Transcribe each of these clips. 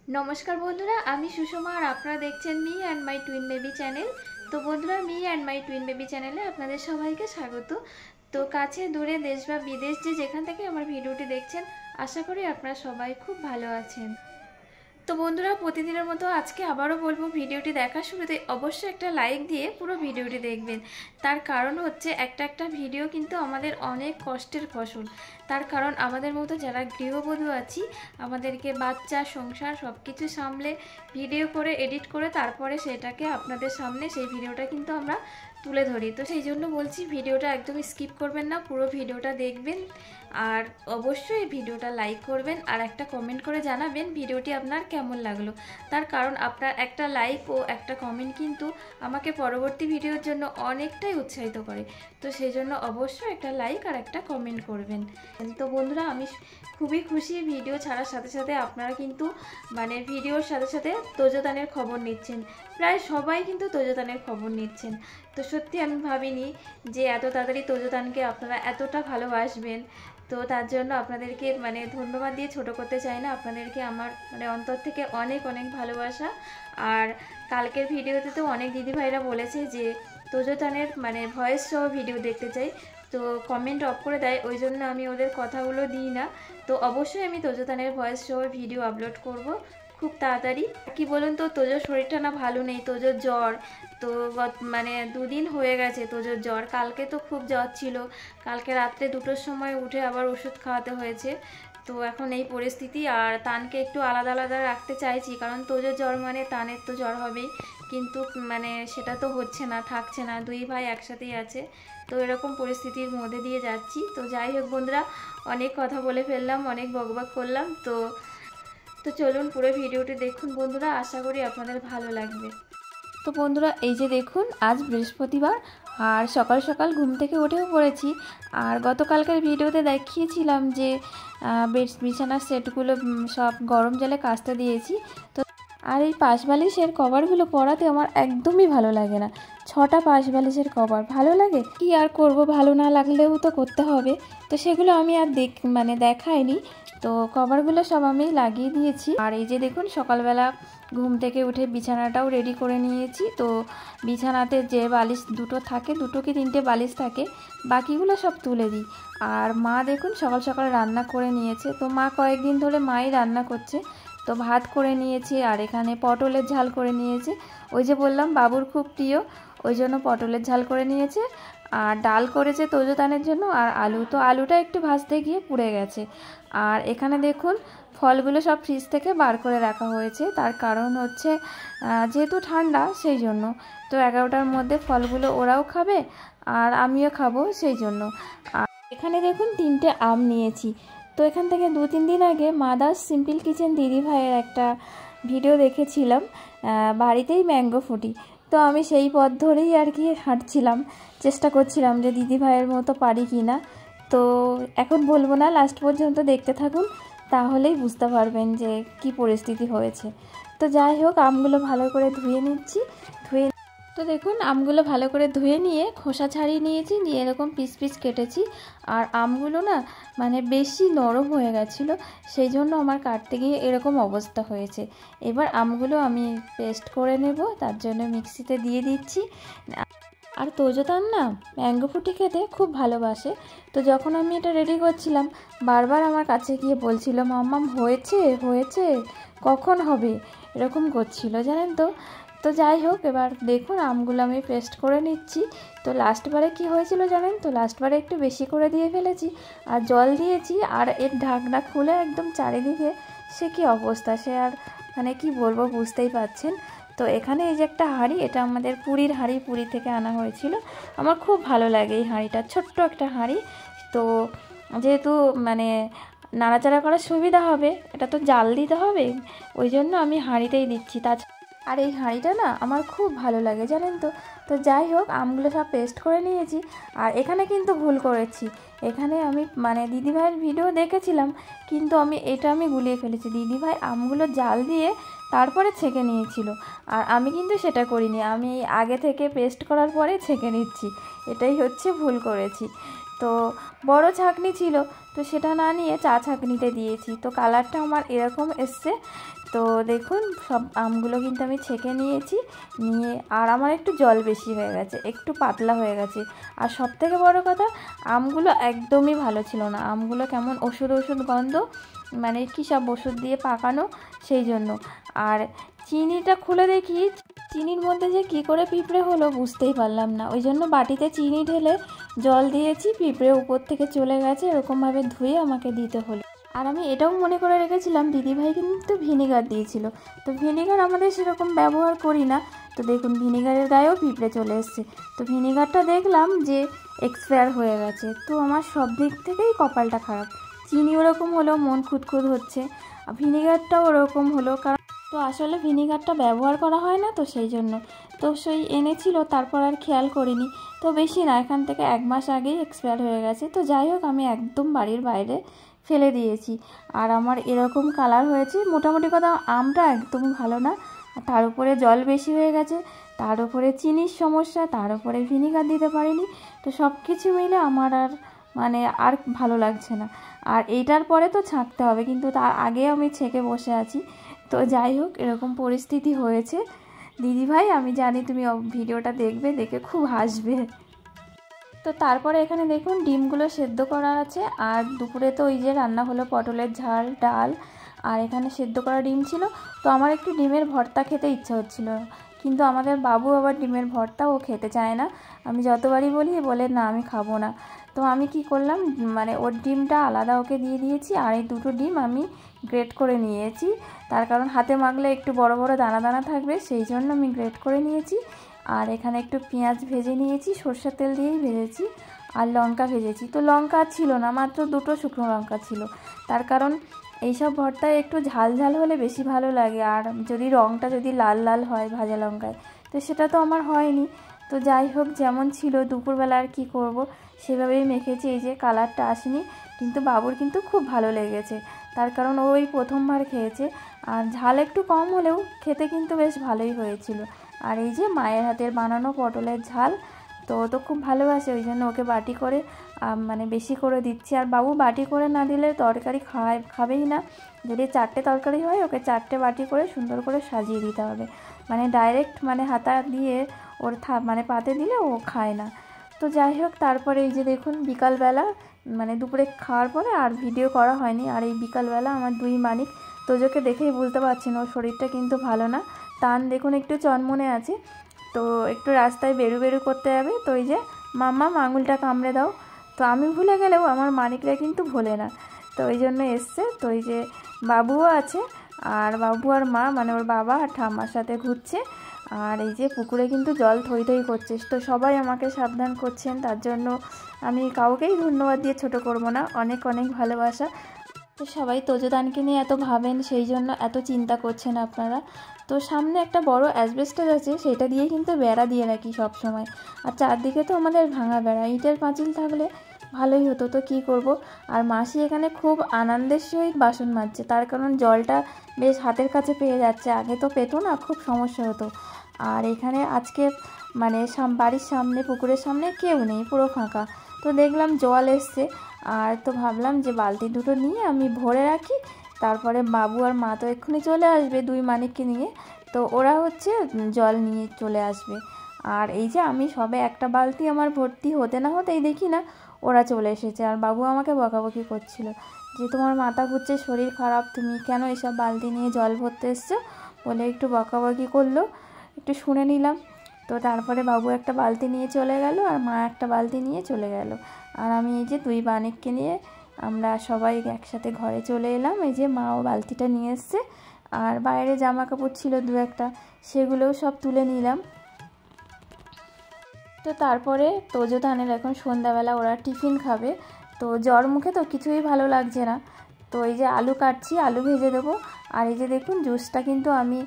নমস্কার বন্ধুরা, আমি সুষমা আর আপনারা দেখছেন me and my twin baby channel. তো বন্ধুরা, me and my twin baby চ্যানেলে আপনাদের সবাইকে স্বাগত। তো কাছে দূরে দেশ বা বিদেশ যেখান থেকে আমার ভিডিওটি দেখছেন, আশা করি আপনারা সবাই খুব ভালো আছেন। তো বন্ধুরা, প্রতিদিনের মতো আজকে আবারও বলবো, ভিডিওটি দেখার শুরুতে অবশ্যই একটা লাইক দিয়ে পুরো ভিডিওটি দেখবেন। তার কারণ হচ্ছে একটা ভিডিও কিন্তু আমাদের অনেক কষ্টের ফসল। তার কারণ আমাদের মতো যারা গৃহবধূ আছি, আমাদেরকে বাচ্চা সংসার সব কিছু সামলে ভিডিও করে এডিট করে তারপরে সেটাকে আপনাদের সামনে সেই ভিডিওটা কিন্তু আমরা তুলে ধরি। তো সেই জন্য বলছি, ভিডিওটা একদম স্কিপ করবেন না, পুরো ভিডিওটা দেখবেন। আর অবশ্যই ভিডিওটা লাইক করবেন আর একটা কমেন্ট করে জানাবেন ভিডিওটি আপনার কেমন লাগলো। তার কারণ আপনার একটা লাইক ও একটা কমেন্ট কিন্তু আমাকে পরবর্তী ভিডিওর জন্য অনেকটাই উৎসাহিত করে। তো সেই জন্য অবশ্যই একটা লাইক আর একটা কমেন্ট করবেন। তো বন্ধুরা, আমি খুবই খুশি, ভিডিও ছাড়ার সাথে সাথে আপনারা কিন্তু ভিডিওর সাথে সাথে তোজোদানের খবর নিচ্ছেন। প্রায় সবাই কিন্তু তোজোদানের খবর নিচ্ছেন। তো সত্যি আমি ভাবিনি যে এত তাড়াতাড়ি তোজোদানকে আপনারা এতটা ভালোবাসবেন। তো তার জন্য আপনাদেরকে ধন্যবাদ দিয়ে ছোট করতে চাই না। আপনাদেরকে আমার অন্তর থেকে অনেক অনেক ভালোবাসা। আর কালকের ভিডিওতে তো অনেক দিদিভাইরা বলেছে যে তোজোদানের ভয়েস সহ ভিডিও দেখতে চাই। তো কমেন্ট অফ করে দেয়, ওই জন্য আমি ওদের কথাগুলো দিই না। তো অবশ্যই আমি তোজোদানের ভয়েস সহ ভিডিও আপলোড করব খুব তাড়াতাড়ি। কি বলুন তো, তোজোর শরীরটা না ভালো নেই, তোজোর জ্বর। তো দুদিন হয়ে গেছে তোজোর জ্বর। কালকে তো খুব জ্বর ছিল, কালকে রাত্রে 2টোর সময় উঠে আবার ওষুধ খাওয়াতে হয়েছে। তো এখন এই পরিস্থিতি। আর তানকে একটু আলাদা আলাদা রাখতে চাইছি, কারণ তোজোর জ্বর তানের তো জ্বর হবেই। কিন্তু সেটা তো হচ্ছে না, থাকছে না, দুই ভাই একসাথেই আছে। তো এরকম পরিস্থিতির মধ্যে দিয়ে যাচ্ছি। তো যাই হোক বন্ধুরা, অনেক কথা বলে ফেললাম, অনেক বকবক করলাম। তো চলুন পুরো ভিডিওটি দেখুন বন্ধুরা, আশা করি আপনাদের ভালো লাগবে। তো বন্ধুরা, এই যে দেখুন, আজ বৃহস্পতিবার আর সকাল সকাল ঘুম থেকে উঠেও পড়েছি। আর গতকালকের ভিডিওতে দেখিয়েছিলাম যে বিছানার সেটগুলো সব গরম জলে কাচতে দিয়েছি। তো আর এই পাশ বালিশের কভারগুলো পরাতে আমার একদমই ভালো লাগে না। 6টা পাশ বালিশের কভার ভালো লাগে কি আর করব, ভালো না লাগলেও তো করতে হবে। তো সেগুলো আমি আর দেখাইনি। তো কভারগুলো সব আমি লাগিয়ে দিয়েছি। আর এই যে দেখুন, সকালবেলা ঘুম থেকে উঠে বিছানাটাও রেডি করে নিয়েছি। তো বিছানাতে যে বালিশ দুটো থাকে, 2 কি 3টে বালিশ থাকে, বাকিগুলো সব তুলে দিই। আর মা দেখুন সকাল সকাল রান্না করে নিয়েছে। তো মা কয়েকদিন ধরে মাই রান্না করছে। তো ভাত করে নিয়েছি, আর এখানে পটলের ঝাল করে নিয়েছে। ওই যে বললাম বাবুর খুব প্রিয়, ওই জন্য পটলের ঝাল করে নিয়েছে। আর ডাল করেছে তোজোদানের জন্য, আর আলু। তো আলুটা একটু ভাজতে গিয়ে পুড়ে গেছে। আর এখানে দেখুন, ফলগুলো সব ফ্রিজ থেকে বার করে রাখা হয়েছে। তার কারণ হচ্ছে যেহেতু ঠান্ডা, সেই জন্য। তো 11টার মধ্যে ফলগুলো ওরাও খাবে আর আমিও খাবো, সেই জন্য। আর এখানে দেখুন 3টে আম নিয়েছি। তো এখান থেকে 2-3 দিন আগে মাদার্স সিম্পল কিচেন দিদিভাইয়ের একটা ভিডিও দেখেছিলাম, বাড়িতেই ম্যাঙ্গো ফুটি। তো আমি সেই পথ ধরেই আর কি হাঁটছিলাম, চেষ্টা করছিলাম যে দিদিভাইয়ের মতো পারি কি না। তো এখন বলবো না, লাস্ট পর্যন্ত দেখতে থাকুন, তাহলেই বুঝতে পারবেন যে কি পরিস্থিতি হয়েছে। তো যাই হোক, আমগুলো ভালো করে ধুয়ে নিচ্ছি। তো দেখুন, আমগুলো ভালো করে ধুয়ে নিয়ে খোসা ছাড়িয়ে নিয়েছি, নিয়ে এরকম পিস পিস কেটেছি। আর আমগুলো না বেশি নরম হয়ে গেছিলো, সেই জন্য আমার কাটতে গিয়ে এরকম অবস্থা হয়েছে। এবার আমগুলো আমি পেস্ট করে নেব, তার জন্য মিক্সিতে দিয়ে দিচ্ছি। আর তোজোদান না ম্যাঙ্গো ফুটি খেতে খুব ভালোবাসে। তো যখন আমি এটা রেডি করছিলাম, বারবার আমার কাছে গিয়ে বলছিল, মাম্মাম হয়েছে হয়েছে, কখন হবে, এরকম করছিল, জানেন তো। তো যাই হোক, এবার দেখুন আমগুলো আমি পেস্ট করে নিচ্ছি। তো লাস্টবারে কি হয়েছিল জানেন তো, লাস্টবারে একটু বেশি করে দিয়ে ফেলেছি আর জল দিয়েছি, আর এর ঢাকনা খুলে একদম চারিদিকে সে কি অবস্থা, সে আর কি বলবো, বুঝতেই পারছেন। তো এখানে এই যে একটা হাঁড়ি, এটা আমাদের পুরীর হাঁড়ি, পুরী থেকে আনা হয়েছিল। আমার খুব ভালো লাগে এই হাঁড়িটা, ছোট্ট একটা হাঁড়ি। তো যেহেতু নাড়াচাড়া করার সুবিধা হবে, এটা তো জাল দিতে হবে, ওই জন্য আমি হাঁড়িতেই দিচ্ছি। আর এই হাঁড়িটা না আমার খুব ভালো লাগে, জানেন তো। তো যাই হোক, আমগুলো সব পেস্ট করে নিয়েছি। আর এখানে কিন্তু ভুল করেছি, এখানে আমি দিদিভাইয়ের ভিডিও দেখেছিলাম, কিন্তু আমি গুলিয়ে ফেলেছি। দিদিভাই আমগুলো জাল দিয়ে তারপরে ছেঁকে নিয়েছিল, আর আমি কিন্তু সেটা করিনি, আমি আগে থেকে পেস্ট করার পরে ছেঁকে নিচ্ছি। এটাই হচ্ছে ভুল করেছি। তো বড় ছাঁকনি ছিল, তো সেটা না নিয়ে চা ছাঁকনিতে দিয়েছি। তো কালারটা আমার এরকম এসছে। তো দেখুন সব আমগুলো কিন্তু আমি ছেঁকে নিয়েছি, নিয়ে আর আমার একটু জল বেশি হয়ে গেছে, একটু পাতলা হয়ে গেছে। আর সবথেকে বড় কথা, আমগুলো একদমই ভালো ছিল না, আমগুলো কেমন ওষুধ ওষুধ গন্ধ, মানে কী সব ওষুধ দিয়ে পাকানো, সেই জন্য। আর চিনিটা খুলে দেখি, চিনির মধ্যে যে কী করে পিঁপড়ে হলো বুঝতেই পারলাম না। ওই জন্য বাটিতে চিনি ঢেলে জল দিয়েছি, পিঁপড়ে উপর থেকে চলে গেছে, এরকমভাবে ধুয়ে আমাকে দিতে হলো। আর আমি এটাও মনে করে রেখেছিলাম দিদিভাই কিন্তু ভিনিগার দিয়েছিল, তো ভিনিগার আমাদের সেরকম ব্যবহার করি না। তো দেখুন ভিনিগারের গায়েও পিঁপড়ে চলে এসছে। তো ভিনিগারটা দেখলাম যে এক্সপায়ার হয়ে গেছে। তো আমার সব দিক থেকেই কপালটা খারাপ, চিনি ওরকম হলো, মন খুঁতখুত হচ্ছে, ভিনিগারটাও ওরকম হলো। কারণ তো আসলে ভিনিগারটা ব্যবহার করা হয় না, তো সেই জন্য। তো সেই এনেছিল, তারপর আর খেয়াল করিনি। তো বেশি না, এখান থেকে 1 মাস আগেই এক্সপায়ার হয়ে গেছে। তো যাই হোক, আমি একদম বাড়ির বাইরে ফেলে দিয়েছি। আর আমার এরকম কালার হয়েছে। মোটামুটি কথা আমটা একদম ভালো না, তার উপরে জল বেশি হয়ে গেছে, তার উপরে চিনির সমস্যা, তার উপরে ভিনিগার দিতে পারিনি। তো সব কিছু মিলে আমার আর ভালো লাগছে না। আর এইটার পরে তো ছাঁকতে হবে, কিন্তু তার আগে আমি ছেঁকে বসে আছি। তো যাই হোক, এরকম পরিস্থিতি হয়েছে। দিদিভাই, আমি জানি তুমি ভিডিওটা দেখবে, দেখে খুব হাসবে। তো তারপরে এখানে দেখুন ডিমগুলো সেদ্ধ করা আছে। আর দুপুরে তো ওই যে রান্না হলো পটলের ঝাল, ডাল, আর এখানে সেদ্ধ করা ডিম ছিল। তো আমার একটু ডিমের ভর্তা খেতে ইচ্ছা হচ্ছিল, কিন্তু আমাদের বাবু আবার ডিমের ভর্তা ও খেতে চায় না। আমি যতবারই বলি বলে না আমি খাবো না। তো আমি কি করলাম, ওর ডিমটা আলাদা ওকে দিয়ে দিয়েছি, আর এই দুটো ডিম আমি গ্রেট করে নিয়েছি। তার কারণ হাতে মাখলে একটু বড় বড় দানা দানা থাকবে, সেই জন্য আমি গ্রেট করে নিয়েছি। আর এখানে একটু পেঁয়াজ ভেজে নিয়েছি, সরষের তেল দিয়েই ভেজেছি। আর লঙ্কা ভেজেছি। তো লঙ্কা ছিল না, মাত্র 2টো শুকনো লঙ্কা ছিল। তার কারণ এইসব ভর্তায় একটু ঝাল ঝাল হলে বেশি ভালো লাগে, আর যদি রঙটা যদি লাল লাল হয় ভাজা লঙ্কায়, তো সেটা তো আমার হয়নি। তো যাই হোক, যেমন ছিল দুপুরবেলা আর কি করব, সেভাবেই মেখেছি। এই যে কালারটা আসেনি, কিন্তু বাবুর কিন্তু খুব ভালো লেগেছে। তার কারণ ওই প্রথমবার খেয়েছে। আর ঝাল একটু কম হলেও খেতে কিন্তু বেশ ভালোই হয়েছিল। আর এই যে মায়ের হাতের বানানো পটলের ঝাল, তো ও তো খুব ভালোবাসে, ওই জন্য ওকে বাটি করে বেশি করে দিচ্ছি। আর বাবু বাটি করে না দিলে তরকারি খাবেই না। যদি 4টে তরকারি হয়, ওকে 4টে বাটি করে সুন্দর করে সাজিয়ে দিতে হবে। ডাইরেক্ট হাতা দিয়ে ওর পাতে দিলে ও খায় না। তো যাই হোক, তারপরে এই যে দেখুন বিকালবেলা, দুপুরে খাওয়ার পরে আর ভিডিও করা হয়নি। আর এই বিকালবেলা আমার 2 মানিক, তোজোকে দেখেই বুঝতে পারছেন ওর শরীরটা কিন্তু ভালো না। টান দেখুন একটু চনমনে আছে। তো একটু রাস্তায় বেরু বেরু করতে যাবে। তো এই যে মাম্মা আঙুলটা কামড়ে দাও। তো আমি ভুলে গেলেও আমার মানিকরা কিন্তু ভোলে না, তো ওই জন্য এসছে। তো এই যে বাবুও আছে, আর বাবু আর মা ওর বাবা আর ঠাম্মার সাথে ঘুরছে। আর এই যে পুকুরে কিন্তু জল থই থই করছে। তো সবাই আমাকে সাবধান করছেন, তার জন্য আমি কাউকেই ধন্যবাদ দিয়ে ছোট করব না, অনেক অনেক ভালোবাসা। তো সবাই তোজোদানকে নিয়ে এত ভাবেন, সেই জন্য এত চিন্তা করছেন আপনারা। তো সামনে একটা বড় অ্যাসবেস্টস আছে, সেটা দিয়ে কিন্তু বেড়া দিয়ে রাখি সব সময়। আর চারদিকে তো আমাদের ভাঙা বেড়া, ইটের পাঁচিল থাকলে ভালোই হতো। তো কী করব। আর মাসি এখানে খুব আনন্দের সহিত বাসন মাজছে, তার কারণ জলটা বেশ হাতের কাছে পেয়ে যাচ্ছে, আগে তো পেতো না, খুব সমস্যা হতো। আর এখানে আজকে বাড়ির সামনে, পুকুরের সামনে কেউ নেই, পুরো ফাঁকা। তো দেখলাম জল এসছে, আর তো ভাবলাম যে বালতি দুটো নিয়ে আমি ভরে রাখি, তারপরে বাবু আর মা তো এক্ষুনি চলে আসবে 2 মানিককে নিয়ে, তো ওরা জল নিয়ে চলে আসবে। আর এই যে আমি সবে একটা বালতি আমার ভর্তি হতে না হতেই দেখি না ওরা চলে এসেছে। আর বাবু আমাকে বকাবকি করছিল যে তোমার মাথা ঘুরছে, শরীর খারাপ, তুমি কেন এসব বালতি নিয়ে জল ভরতে এসছো, বলে একটু বকাবকি করলো, একটু শুনে নিলাম। তো তারপরে বাবু একটা বালতি নিয়ে চলে গেল, আর মা একটা বালতি নিয়ে চলে গেল। আর আমি এই যে 2 মানিককে নিয়ে আমরা সবাই একসাথে ঘরে চলে এলাম। এই যে মাও বালতিটা নিয়ে এসছে, আর বাইরে জামা কাপড় ছিল 2-1টা, সেগুলোও সব তুলে নিলাম। তো তারপরে তোজোদানের এখন সন্ধ্যাবেলা ওরা টিফিন খাবে। তো জ্বর মুখে তো কিছুই ভালো লাগছে না। তো এই যে আলু কাটছি, আলু ভেজে দেবো। আর এই যে দেখুন জুসটা কিন্তু আমি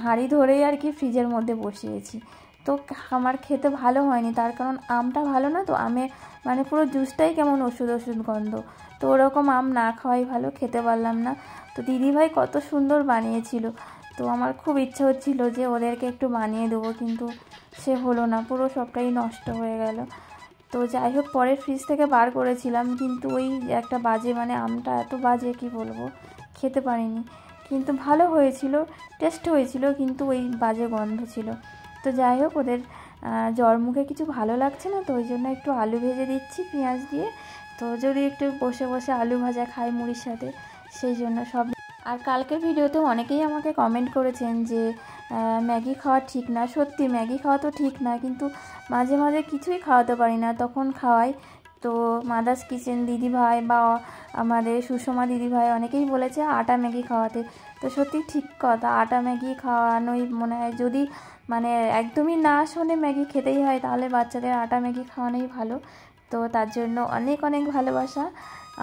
হাঁড়ি ধরেই আর কি ফ্রিজের মধ্যে বসিয়েছি। তো আমার খেতে ভালো হয়নি, তার কারণ আমটা ভালো না, তো আমে পুরো জুসটাই কেমন ওষুধ ওষুধ গন্ধ। তো ওরকম আম না খাওয়াই ভালো, খেতে পারলাম না। তো দিদিভাই কত সুন্দর বানিয়েছিল, তো আমার খুব ইচ্ছে হচ্ছিল যে ওদেরকে একটু বানিয়ে দেবো, কিন্তু সে হলো না, পুরো সবটাই নষ্ট হয়ে গেল। তো যাই হোক পরে ফ্রিজ থেকে বার করেছিলাম, কিন্তু ওই একটা বাজে, মানে আমটা এত বাজে কি বলবো, খেতে পারিনি। কিন্তু ভালো হয়েছিল, টেস্ট হয়েছিল, কিন্তু ওই বাজে গন্ধ ছিল। তো যাই হোক ওদের জ্বর মুখে কিছু ভালো লাগছে না, তো ওই জন্য একটু আলু ভেজে দিচ্ছি পেঁয়াজ দিয়ে। তো যদি একটু বসে বসে আলু ভাজা খাই মুড়ির সাথে, সেই জন্য সব। আর কালকের ভিডিওতে অনেকেই আমাকে কমেন্ট করেছেন যে ম্যাগি খাওয়া ঠিক না। সত্যি ম্যাগি খাওয়া তো ঠিক না, কিন্তু মাঝে মাঝে কিছুই খাওয়াতে পারি না, তখন খাওয়াই। তো মাদার্স কিচেন দিদিভাই বা আমাদের সুষমা দিদিভাই অনেকেই বলেছে আটা ম্যাগি খাওয়াতে। তো সত্যি ঠিক কথা, আটা ম্যাগি খাওয়ানোই মনে হয়, যদি মানে একদমই না শোনে ম্যাগি খেতেই হয়, তাহলে বাচ্চাদের আটা ম্যাগি খাওয়ানোই ভালো। তো তার জন্য অনেক অনেক ভালোবাসা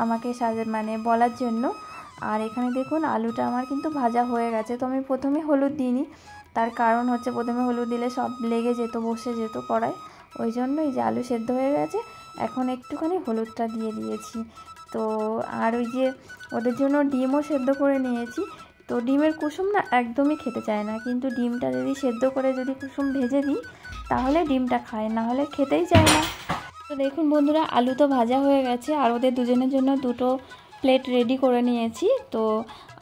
আমাকে মানে বলার জন্য। আর এখানে দেখুন আলুটা আমার কিন্তু ভাজা হয়ে গেছে। তো আমি প্রথমে হলুদ দিইনি, তার কারণ হচ্ছে প্রথমে হলুদ দিলে সব লেগে যেত, বসে যেত কড়ায়, ওই জন্য এই যে আলু সেদ্ধ হয়ে গেছে, এখন একটুখানি হলুদটা দিয়ে দিয়েছি। তো আর ওই যে ওদের জন্য ডিমও সেদ্ধ করে নিয়েছি। তো ডিমের কুসুম না একদমই খেতে চায় না, কিন্তু ডিমটা যদি সেদ্ধ করে যদি কুসুম ভেজে দিই তাহলে ডিমটা খায়, না হলে খেতেই চায় না। তো দেখুন বন্ধুরা, আলু তো ভাজা হয়ে গেছে, আর ওদের দুজনের জন্য দুটো প্লেট রেডি করে নিয়েছি। তো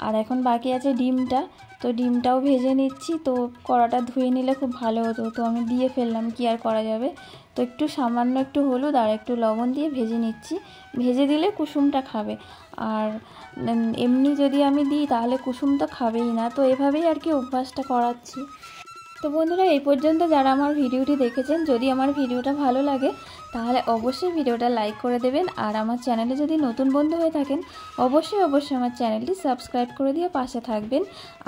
আর এখন বাকি আছে ডিমটা, তো ডিমটাও ভেজে নিচ্ছি। তো কড়াটা ধুয়ে নিলে খুব ভালো হতো, তো আমি দিয়ে ফেললাম, কি আর করা যাবে। তো একটু সামান্য একটু হলুদ আর একটু লবণ দিয়ে ভেজে নিচ্ছি, ভেজে দিলে কুসুমটা খাবে। আর এমনি যদি আমি দিই তাহলে কুসুম তো খাবেই না, তো এভাবেই আর কি অভ্যাসটা করাচ্ছি। তো বন্ধুরা, এই পর্যন্ত যারা আমার ভিডিওটি দেখেছেন, যদি আমার ভিডিওটা ভালো লাগে তাহলে অবশ্যই ভিডিওটা লাইক করে দেবেন। আর আমার চ্যানেলে যদি নতুন বন্ধু হয়ে থাকেন, অবশ্যই আমার চ্যানেলটি সাবস্ক্রাইব করে দিয়ে পাশে থাকবেন।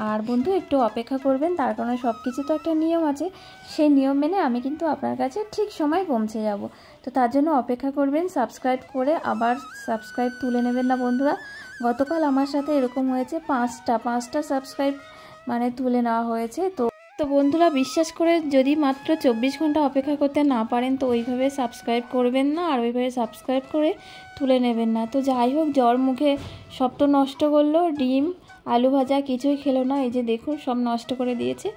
আর বন্ধু একটু অপেক্ষা করবেন, তার কারণে সব কিছু তো একটা নিয়ম আছে, সেই নিয়ম মেনে আমি কিন্তু আপনার কাছে ঠিক সময় পৌঁছে যাব। তো তার জন্য অপেক্ষা করবেন, সাবস্ক্রাইব করে আবার সাবস্ক্রাইব তুলে নেবেন না বন্ধুরা। গতকাল আমার সাথে এরকম হয়েছে, পাঁচটা সাবস্ক্রাইব মানে তুলে নেওয়া হয়েছে। তো বন্ধুরা, বিশ্বাস করে যদি মাত্র 24 ঘন্টা অপেক্ষা করতে না পারেন, তো ওইভাবে সাবস্ক্রাইব করবেন না, আর ওইভাবে সাবস্ক্রাইব করে তুলে নেবেন না। তো যাই হোক, জ্বর মুখে সব তো নষ্ট করলো, ডিম আলু ভাজা কিছুই খেলো না, এই যে দেখুন সব নষ্ট করে দিয়েছে।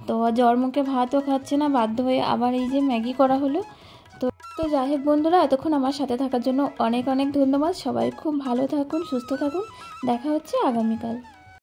তো জ্বর মুখে ভাতও খাচ্ছে না, বাধ্য হয়ে আবার এই যে ম্যাগি করা হলো। তো যাই হোক বন্ধুরা, এতক্ষণ আমার সাথে থাকার জন্য অনেক অনেক ধন্যবাদ। সবাই খুব ভালো থাকুন, সুস্থ থাকুন, দেখা হচ্ছে আগামীকাল।